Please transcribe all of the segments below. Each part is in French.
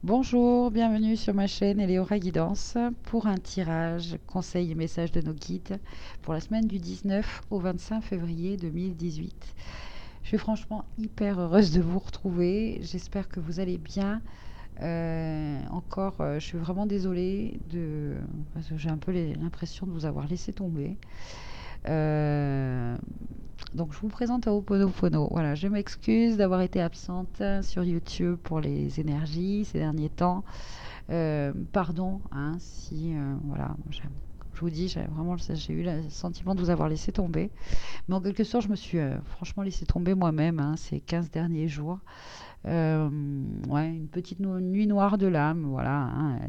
Bonjour, bienvenue sur ma chaîne Eleora Guidance pour un tirage, conseils et messages de nos guides pour la semaine du 19 au 25 février 2018. Je suis franchement hyper heureuse de vous retrouver. J'espère que vous allez bien. Je suis vraiment désolée parce que j'ai un peu l'impression de vous avoir laissé tomber. Euh, donc je vous présente à Ho'oponopono. Voilà, je m'excuse d'avoir été absente sur YouTube pour les énergies ces derniers temps. Pardon, hein, si voilà, je vous dis, j'ai eu le sentiment de vous avoir laissé tomber. Mais en quelque sorte, je me suis franchement laissé tomber moi-même hein, ces 15 derniers jours. Euh, ouais, une petite nuit noire de l'âme, voilà. Hein,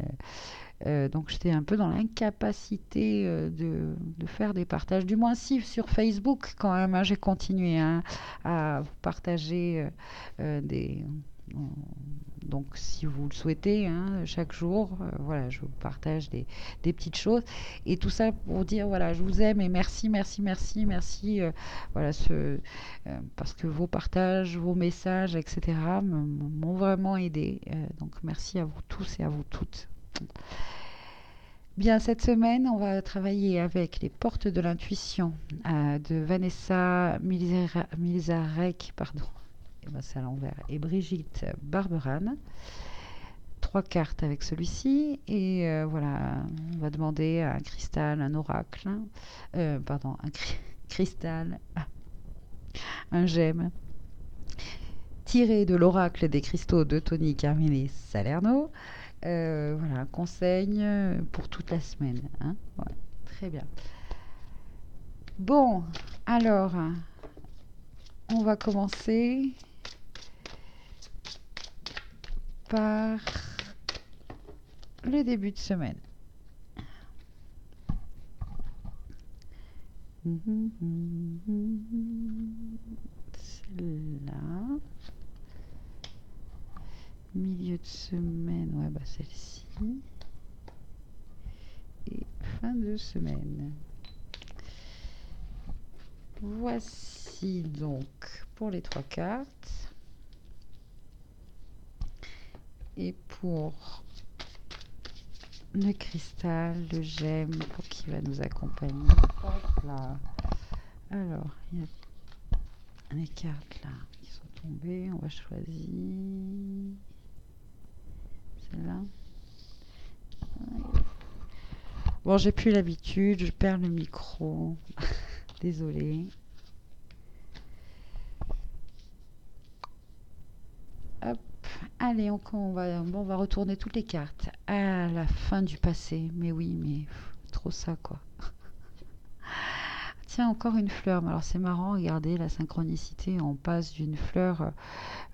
donc j'étais un peu dans l'incapacité de faire des partages, du moins si sur Facebook quand même. Hein, j'ai continué hein, à vous partager des. Donc si vous le souhaitez, hein, chaque jour, voilà, je vous partage des petites choses. Et tout ça pour dire, voilà, je vous aime et merci, merci, merci, merci. Voilà, parce que vos partages, vos messages, etc. m'ont vraiment aidé. Donc merci à vous tous et à vous toutes. Bien, cette semaine, on va travailler avec les portes de l'intuition de Vanessa Milzarek, pardon, et ben, c'est à l'envers, et Brigitte Barberan. Trois cartes avec celui-ci, et voilà, on va demander un cristal, un oracle, pardon, cristal, un gemme, tiré de l'oracle des cristaux de Tony Carmine Salerno. Voilà, un conseil pour toute la semaine. Hein. Ouais, très bien. Bon, alors, on va commencer par le début de semaine. Celle-là. Milieu de semaine, ouais, bah celle-ci. Et fin de semaine. Voici donc pour les trois cartes. Et pour le cristal, le gemme, pour qui va nous accompagner. Hop là. Alors, il y a les cartes là qui sont tombées. On va choisir celle-là. Bon, j'ai plus l'habitude, je perds le micro. Désolée. Hop. Allez, on va retourner toutes les cartes à la fin du passé. Mais oui, mais trop ça quoi. Tiens, encore une fleur. Alors c'est marrant, regardez la synchronicité. On passe d'une fleur,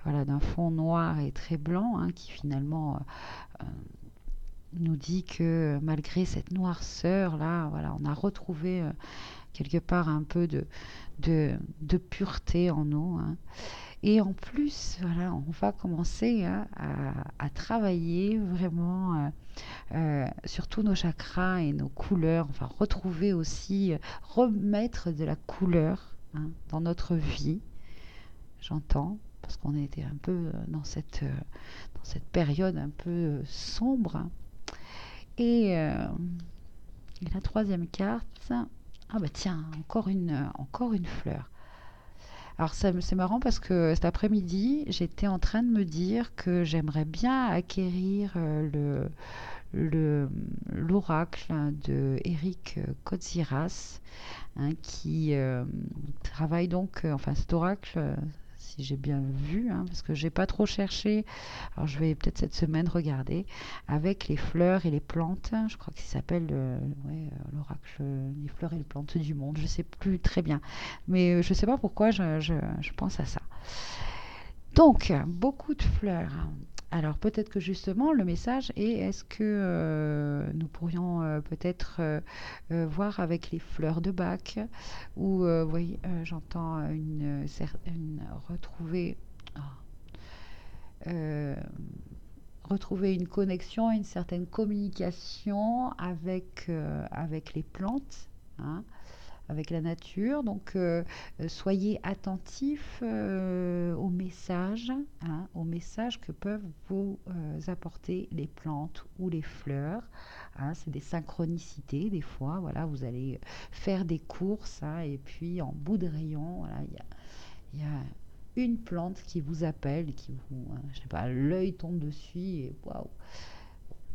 voilà, d'un fond noir et très blanc, hein, qui finalement nous dit que malgré cette noirceur là, voilà, on a retrouvé quelque part un peu de pureté en nous. Hein. Et en plus, voilà, on va commencer hein, à travailler vraiment sur tous nos chakras et nos couleurs, enfin retrouver aussi, remettre de la couleur hein, dans notre vie, j'entends, parce qu'on était un peu dans cette période un peu sombre. Hein. Et la troisième carte, ah bah tiens, encore une fleur. Alors c'est marrant parce que cet après-midi, j'étais en train de me dire que j'aimerais bien acquérir le l'oracle de Eric Kotsiras, hein, qui travaille donc, enfin cet oracle, si j'ai bien vu, hein, parce que j'ai pas trop cherché, alors je vais peut-être cette semaine regarder, avec les fleurs et les plantes, je crois qu'il s'appelle ouais, l'oracle, les fleurs et les plantes du monde, je sais plus très bien, mais je sais pas pourquoi je pense à ça. Donc, beaucoup de fleurs. Alors peut-être que justement le message est est-ce que nous pourrions peut-être voir avec les fleurs de bac ou oui j'entends retrouver ah, euh, retrouver une connexion, une certaine communication avec les plantes hein, avec la nature. Donc, soyez attentifs aux messages que peuvent vous apporter les plantes ou les fleurs. Hein, c'est des synchronicités des fois. Voilà, vous allez faire des courses, hein, et puis en bout de rayon, voilà, il y a une plante qui vous appelle, qui vous, je sais pas, l'œil tombe dessus et waouh,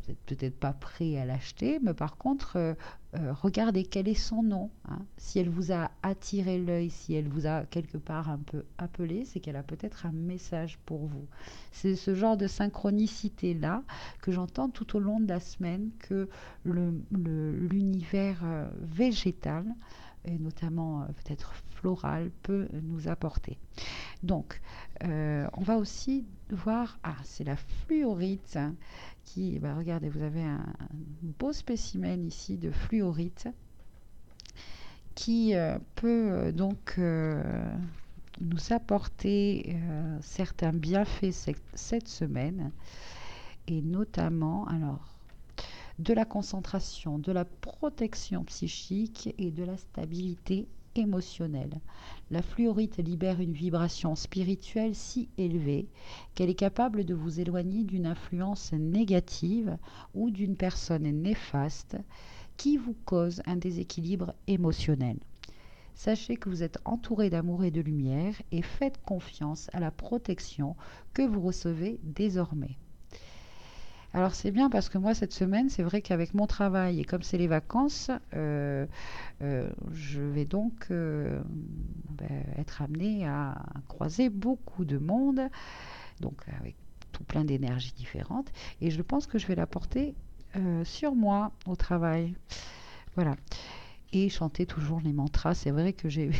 vous n'êtes peut-être pas prêt à l'acheter, mais par contre, regardez quel est son nom. Hein. Si elle vous a attiré l'œil, si elle vous a quelque part un peu appelé, c'est qu'elle a peut-être un message pour vous. C'est ce genre de synchronicité-là que j'entends tout au long de la semaine que l'univers végétal, et notamment peut-être floral, peut nous apporter. Donc, on va aussi voir, ah, c'est la fluorite, hein, qui, bah, regardez, vous avez un beau spécimen ici de fluorite qui peut nous apporter certains bienfaits cette semaine, et notamment, alors, de la concentration, de la protection psychique et de la stabilité émotionnelle. La fluorite libère une vibration spirituelle si élevée qu'elle est capable de vous éloigner d'une influence négative ou d'une personne néfaste qui vous cause un déséquilibre émotionnel. Sachez que vous êtes entouré d'amour et de lumière et faites confiance à la protection que vous recevez désormais. Alors c'est bien parce que moi cette semaine, c'est vrai qu'avec mon travail et comme c'est les vacances, je vais donc être amenée à croiser beaucoup de monde, donc avec tout plein d'énergies différentes, et je pense que je vais la porter sur moi au travail. Voilà. Et chanter toujours les mantras. C'est vrai que j'ai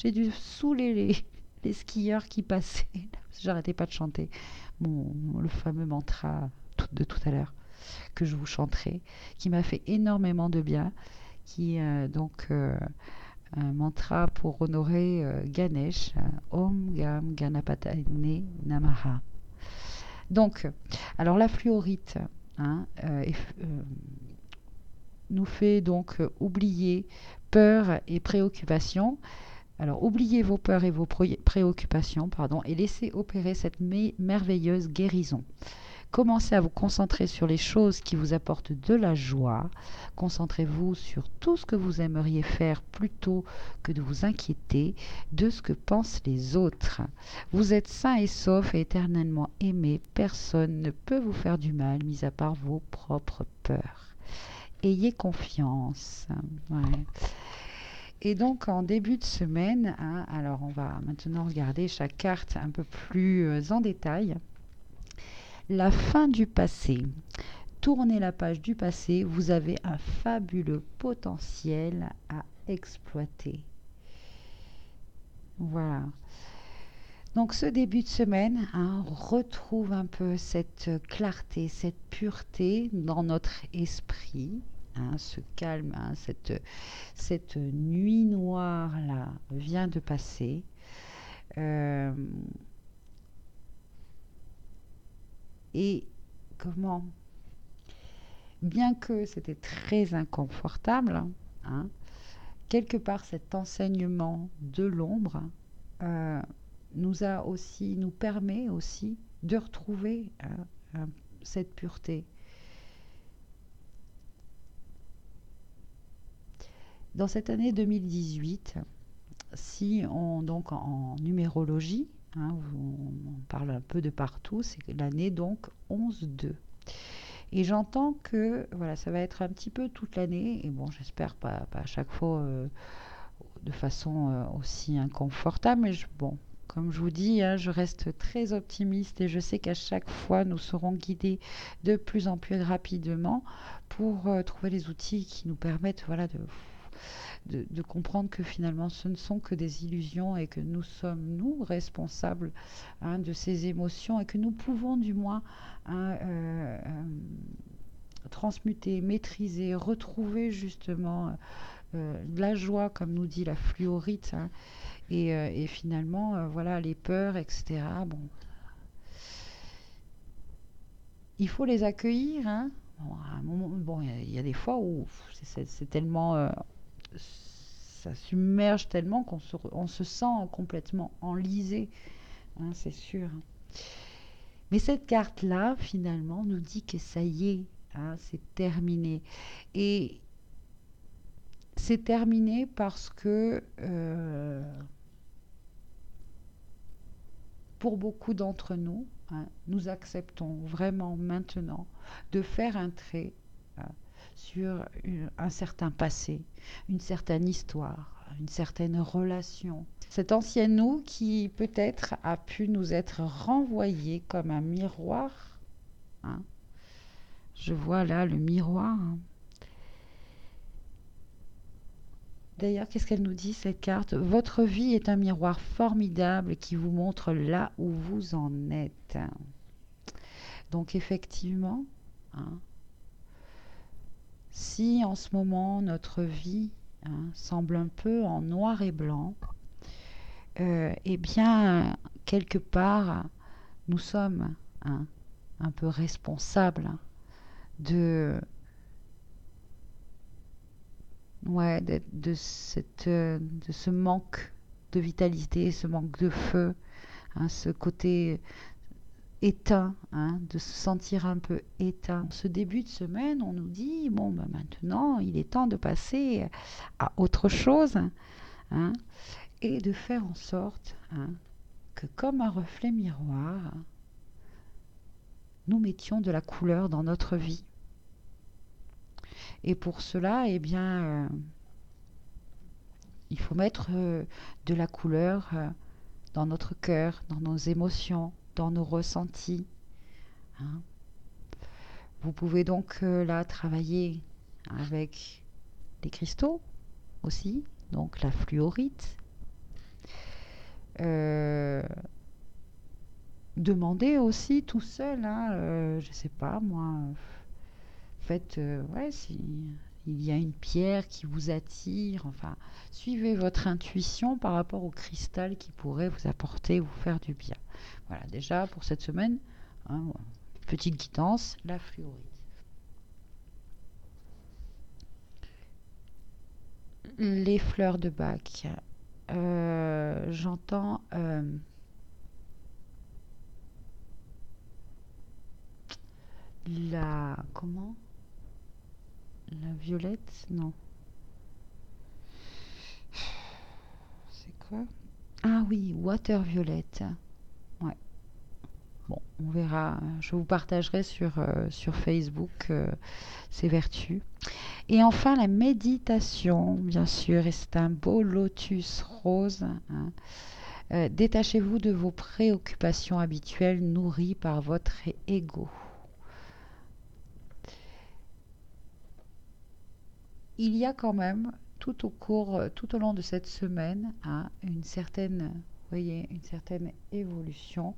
dû saouler les skieurs qui passaient. J'arrêtais pas de chanter le fameux mantra de tout à l'heure que je vous chanterai, qui m'a fait énormément de bien, qui est un mantra pour honorer Ganesh, Om Gam Ganapataye Namaha. Donc, alors la fluorite, hein, nous fait donc oublier peur et préoccupation. Alors, oubliez vos peurs et vos préoccupations, pardon, et laissez opérer cette merveilleuse guérison. Commencez à vous concentrer sur les choses qui vous apportent de la joie. Concentrez-vous sur tout ce que vous aimeriez faire plutôt que de vous inquiéter de ce que pensent les autres. Vous êtes sain et sauf et éternellement aimé. Personne ne peut vous faire du mal, mis à part vos propres peurs. Ayez confiance. Ouais. Et donc en début de semaine, hein, alors on va maintenant regarder chaque carte un peu plus en détail. La fin du passé. Tournez la page du passé, vous avez un fabuleux potentiel à exploiter. Voilà. Donc ce début de semaine, hein, retrouve un peu cette clarté, cette pureté dans notre esprit. Hein, ce calme, hein, cette nuit noire là vient de passer. Et comment, bien que c'était très inconfortable, hein, quelque part cet enseignement de l'ombre euh, nous permet aussi de retrouver cette pureté. Dans cette année 2018, si on donc en numérologie, hein, on parle un peu de partout, c'est l'année donc 11-2. Et j'entends que voilà, ça va être un petit peu toute l'année, et bon, j'espère pas à chaque fois de façon aussi inconfortable, mais bon, comme je vous dis, hein, je reste très optimiste et je sais qu'à chaque fois, nous serons guidés de plus en plus rapidement pour trouver les outils qui nous permettent voilà, de comprendre que finalement ce ne sont que des illusions et que nous sommes nous responsables, hein, de ces émotions et que nous pouvons du moins, hein, transmuter, maîtriser, retrouver justement de la joie comme nous dit la fluorite, hein, et finalement voilà les peurs, etc. Bon, il faut les accueillir, hein. Bon, à un moment, bon, il y a des fois où c'est tellement ça submerge tellement on se sent complètement enlisé, hein, c'est sûr. Mais cette carte-là, finalement, nous dit que ça y est, hein, c'est terminé. Et c'est terminé parce que pour beaucoup d'entre nous, hein, nous acceptons vraiment maintenant de faire un trait, hein, sur un certain passé, une certaine histoire, une certaine relation. Cet ancien nous qui peut-être a pu nous être renvoyé comme un miroir, hein. Je vois là le miroir, hein. D'ailleurs, qu'est-ce qu'elle nous dit, cette carte? Votre vie est un miroir formidable qui vous montre là où vous en êtes. Donc effectivement, hein, si en ce moment notre vie, hein, semble un peu en noir et blanc, eh bien, quelque part, nous sommes, hein, un peu responsables de, ouais, de ce manque de vitalité, ce manque de feu, hein, ce côté éteint, hein, de se sentir un peu éteint. Ce début de semaine, on nous dit, bon, ben maintenant, il est temps de passer à autre chose, hein, et de faire en sorte, hein, que comme un reflet miroir, nous mettions de la couleur dans notre vie. Et pour cela, eh bien, il faut mettre de la couleur dans notre cœur, dans nos émotions, dans nos ressentis, hein. Vous pouvez donc là travailler avec des cristaux aussi, donc la fluorite. Euh, Demandez aussi tout seul, hein, je sais pas moi, faites, ouais, si il y a une pierre qui vous attire, enfin, suivez votre intuition par rapport au cristal qui pourrait vous apporter, vous faire du bien. Voilà, déjà pour cette semaine, hein, petite guidance, la fluorite. Les fleurs de bac. J'entends la... Comment? La violette? Non. C'est quoi? Ah oui, water violette. Ouais. Bon, on verra. Je vous partagerai sur Facebook ses vertus. Et enfin, la méditation, bien sûr. Et c'est un beau lotus rose, hein. Détachez-vous de vos préoccupations habituelles nourries par votre ego. Il y a quand même tout au long de cette semaine, hein, une certaine, vous voyez, une certaine évolution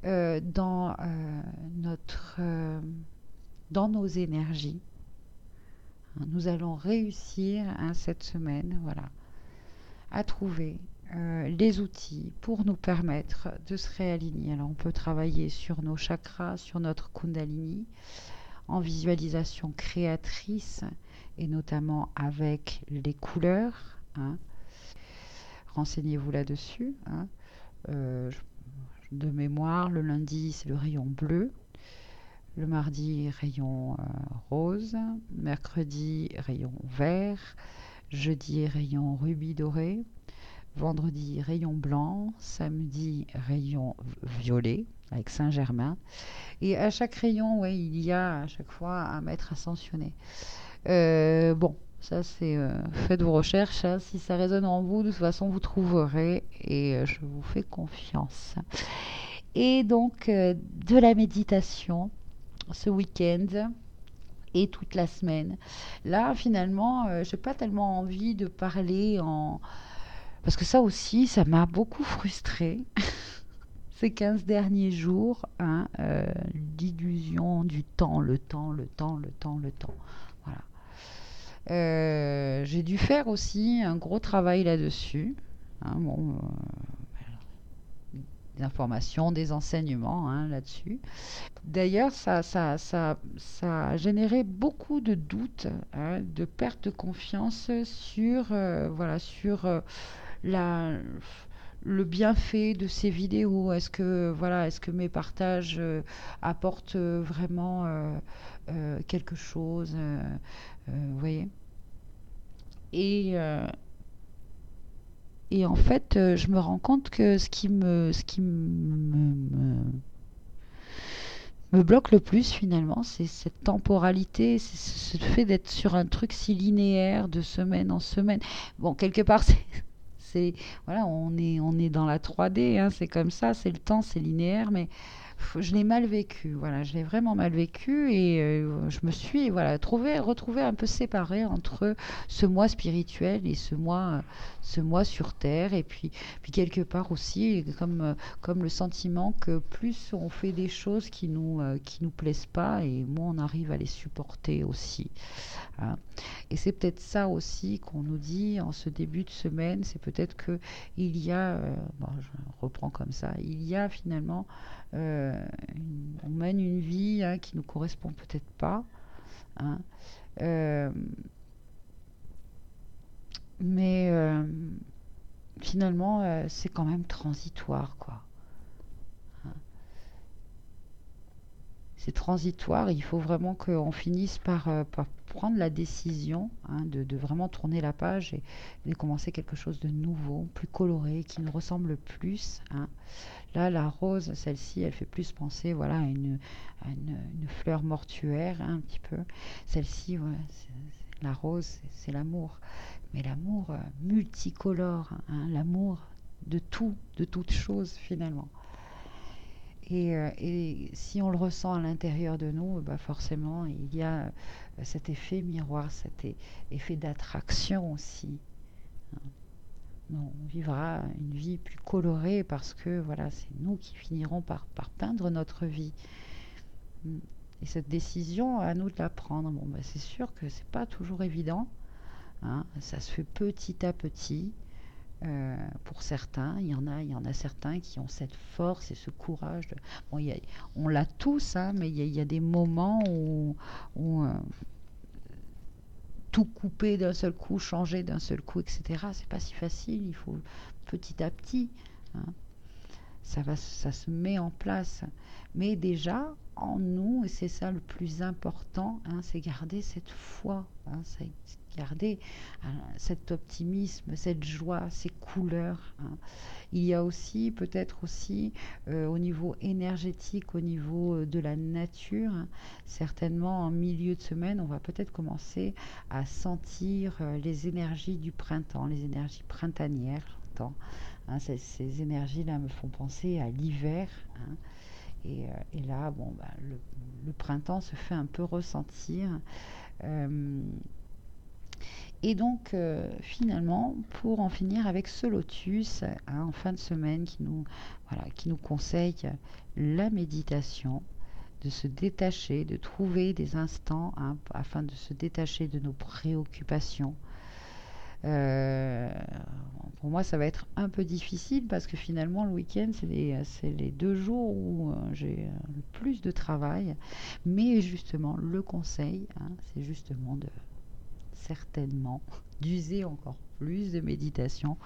dans dans nos énergies. Nous allons réussir, hein, cette semaine, voilà, à trouver les outils pour nous permettre de se réaligner. Alors, on peut travailler sur nos chakras, sur notre Kundalini, en visualisation créatrice et notamment avec les couleurs, hein. Renseignez-vous là-dessus, hein. De mémoire, le lundi, c'est le rayon bleu. Le mardi, rayon rose. Mercredi, rayon vert. Jeudi, rayon rubis doré. Vendredi, rayon blanc. Samedi, rayon violet avec Saint-Germain. Et à chaque rayon, ouais, il y a à chaque fois un maître ascensionné. Bon, ça c'est... faites vos recherches, hein. Si ça résonne en vous, de toute façon, vous trouverez. Et je vous fais confiance. Et donc, de la méditation ce week-end et toute la semaine. Là, finalement, j'ai pas tellement envie de parler en... Parce que ça aussi, ça m'a beaucoup frustrée ces 15 derniers jours, hein, l'illusion du temps, le temps, le temps, le temps, le temps. Voilà. J'ai dû faire aussi un gros travail là-dessus, hein, bon, des informations, des enseignements hein, là-dessus. D'ailleurs, ça a généré beaucoup de doutes, hein, de perte de confiance sur, voilà, sur la, le bienfait de ces vidéos. Est-ce que mes partages apportent vraiment quelque chose, vous voyez? Et, euh, et en fait, je me rends compte que me bloque le plus finalement, c'est cette temporalité, c'est ce fait d'être sur un truc si linéaire de semaine en semaine. Bon, quelque part, voilà, on est dans la 3D, hein, c'est comme ça, c'est le temps, c'est linéaire, mais je l'ai mal vécu, voilà, je l'ai vraiment mal vécu et je me suis, voilà, retrouvée un peu séparée entre ce moi spirituel et ce moi sur Terre, et puis quelque part aussi, comme le sentiment que plus on fait des choses qui nous plaisent pas, et moins on arrive à les supporter aussi, hein. Et c'est peut-être ça aussi qu'on nous dit en ce début de semaine, c'est peut-être que il y a, bon, je reprends comme ça, il y a finalement, on mène une vie hein, qui nous correspond peut-être pas, hein, euh, mais finalement c'est quand même transitoire, quoi, hein. C'est transitoire, il faut vraiment qu'on finisse par prendre la décision hein, de vraiment tourner la page et de commencer quelque chose de nouveau, plus coloré, qui nous ressemble plus, hein. Là, la rose, celle-ci, elle fait plus penser voilà, une fleur mortuaire, hein, un petit peu. Celle-ci, ouais, la rose, c'est l'amour. Mais l'amour multicolore, hein, l'amour de tout, de toute chose finalement. Et si on le ressent à l'intérieur de nous, bah forcément, il y a cet effet miroir, effet d'attraction aussi, hein. On vivra une vie plus colorée parce que voilà, c'est nous qui finirons par peindre notre vie. Mm. Et cette décision, à nous de la prendre. Bon, bah, c'est sûr que c'est pas toujours évident, hein. Ça se fait petit à petit. Pour certains, il y en a certains qui ont cette force et ce courage. Bon, on l'a tous, hein, mais il y a des moments où tout couper d'un seul coup, changer d'un seul coup, etc. C'est pas si facile. Il faut petit à petit, hein. Ça se met en place. Mais déjà, en nous, et c'est ça le plus important, hein, c'est garder cette foi, hein, c'est garder cet optimisme, cette joie, ces couleurs, hein. Il y a aussi, peut-être aussi, au niveau énergétique, au niveau de la nature, hein, certainement en milieu de semaine, on va peut-être commencer à sentir les énergies du printemps, les énergies printanières, j'entends. Hein, ces énergies-là me font penser à l'hiver, hein. Et là, bon, bah, le printemps se fait un peu ressentir. Euh, et donc, finalement, pour en finir avec ce lotus, hein, en fin de semaine, voilà, qui nous conseille la méditation, de se détacher, de trouver des instants hein, afin de se détacher de nos préoccupations. Euh, pour moi, ça va être un peu difficile parce que finalement, le week-end, c'est les 2 jours où j'ai le plus de travail. Mais justement, le conseil, hein, c'est justement certainement d'user encore plus de méditation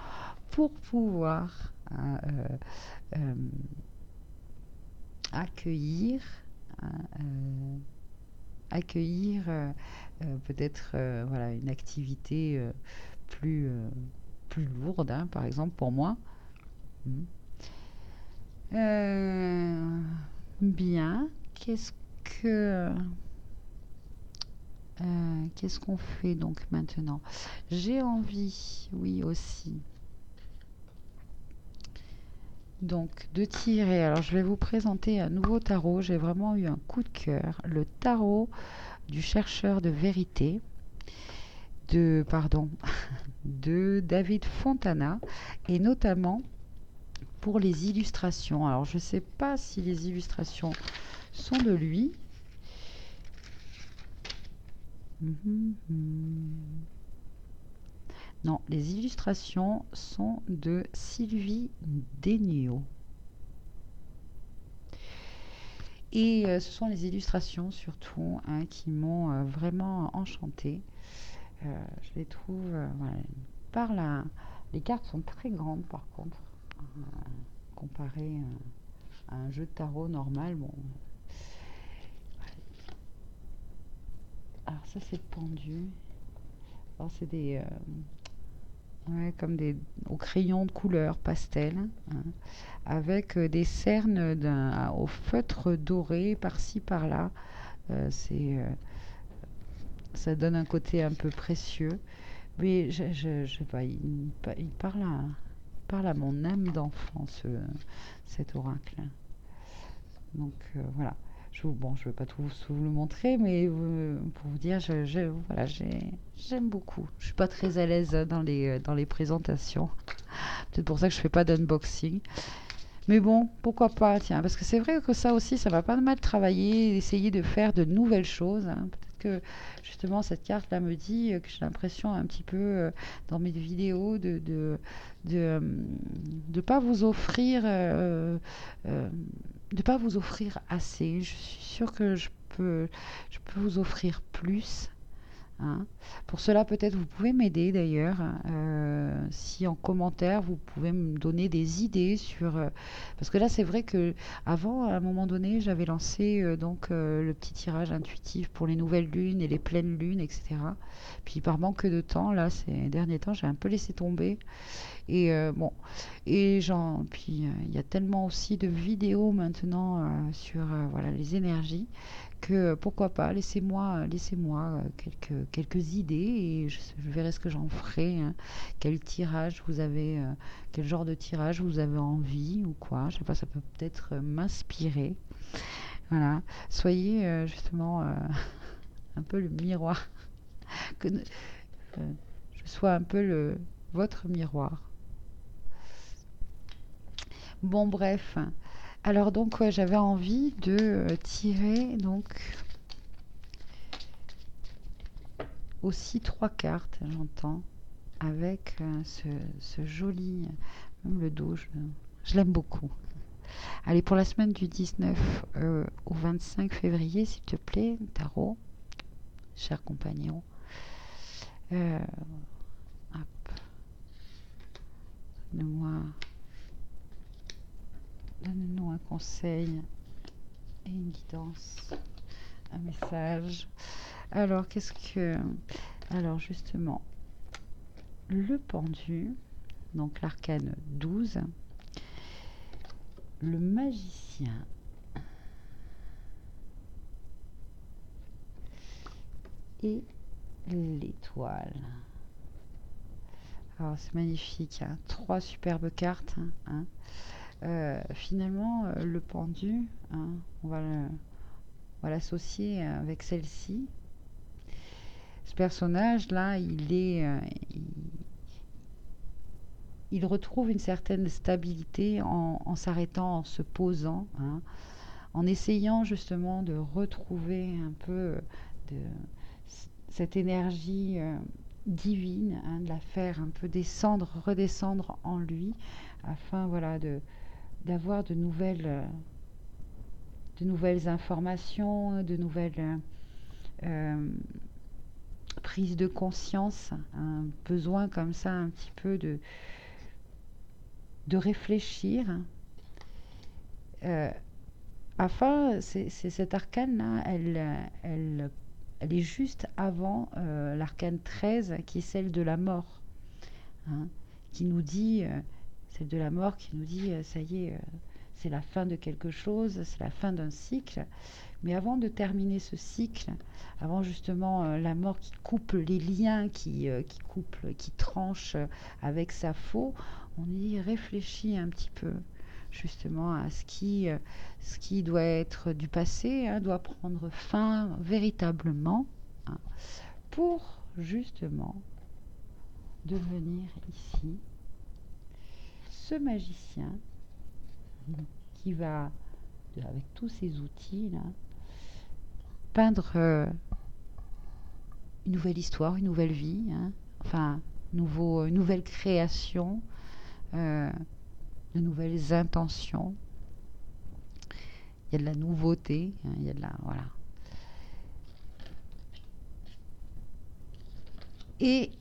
pour pouvoir hein, accueillir, hein, accueillir peut-être voilà, une activité plus, plus lourde, hein, par exemple pour moi. Mm. Euh, bien, que qu'est-ce qu'on fait donc maintenant? J'ai envie, oui aussi, donc de tirer. Alors je vais vous présenter un nouveau tarot. J'ai vraiment eu un coup de cœur. Le tarot du chercheur de vérité, pardon, de David Fontana, et notamment pour les illustrations. Alors je ne sais pas si les illustrations sont de lui. Non, les illustrations sont de Sylvie Degnaud. Et ce sont les illustrations surtout, hein, qui m'ont vraiment enchantée. Je les trouve, voilà, par la... Les cartes sont très grandes par contre, comparé à un jeu de tarot normal. Bon, alors ça c'est le pendu. Alors c'est des, ouais, comme des au crayon de couleur pastel, hein, avec des cernes au feutre doré par-ci par-là. C'est Ça donne un côté un peu précieux. Mais je sais pas, il parle à mon âme d'enfant, cet oracle. Donc voilà. Bon, je ne vais pas tout vous le montrer, mais pour vous dire, voilà, j'aime beaucoup. Je suis pas très à l'aise dans les présentations. Peut-être pour ça que je fais pas d'unboxing. Mais bon, pourquoi pas, tiens, parce que c'est vrai que ça aussi, ça va pas mal travailler, essayer de faire de nouvelles choses, hein. Peut-être que justement cette carte-là me dit que j'ai l'impression un petit peu dans mes vidéos de, de pas vous offrir, de pas vous offrir assez. Je suis sûre que je peux vous offrir plus. Hein. Pour cela, peut-être vous pouvez m'aider d'ailleurs. Si en commentaire vous pouvez me donner des idées sur. Parce que là, c'est vrai que avant, à un moment donné, j'avais lancé le petit tirage intuitif pour les nouvelles lunes et les pleines lunes, etc. Puis par manque de temps, là, ces derniers temps, j'ai un peu laissé tomber. Et bon, puis il y a tellement aussi de vidéos maintenant sur voilà les énergies que pourquoi pas, laissez-moi quelques idées et je verrai ce que j'en ferai, hein. Quel tirage vous avez, quel genre de tirage vous avez envie ou quoi, je sais pas, ça peut peut-être m'inspirer. Voilà, soyez justement un peu le miroir, que je sois un peu votre miroir. Bon, bref. Alors donc, ouais, j'avais envie de tirer donc aussi trois cartes, j'entends, avec ce joli, même le dos, je l'aime beaucoup. Allez, pour la semaine du 19 au 25 février, s'il te plaît, tarot, cher compagnon. Euh, Hop, donne-nous un conseil et une guidance, un message. Alors, alors, justement, le pendu, donc l'arcane 12, le magicien et l'étoile. Alors, c'est magnifique, hein. Trois superbes cartes, hein. Finalement, le pendu, hein, on va l'associer avec celle-ci. Ce personnage-là, il retrouve une certaine stabilité en s'arrêtant, en se posant, hein, en essayant justement de retrouver un peu de cette énergie divine, hein, de la faire un peu descendre, redescendre en lui, afin voilà d'avoir de nouvelles informations, de nouvelles prises de conscience, un besoin comme ça un petit peu de réfléchir. Euh, Cette arcane-là, elle est juste avant l'arcane 13, qui est celle de la mort, hein, qui nous dit, celle de la mort qui nous dit, ça y est, c'est la fin de quelque chose, c'est la fin d'un cycle. Mais avant de terminer ce cycle, avant justement la mort qui coupe les liens, qui tranche avec sa faux, on y réfléchit un petit peu justement à ce qui doit être du passé, hein, doit prendre fin véritablement, hein, pour justement devenir ici ce magicien qui va, avec tous ses outils là, peindre une nouvelle histoire, une nouvelle vie, hein, enfin, une nouvelle création, de nouvelles intentions. Il y a de la nouveauté, hein, il y a de la... Voilà. Et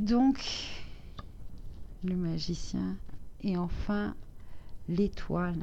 donc, le magicien. Et enfin, l'étoile.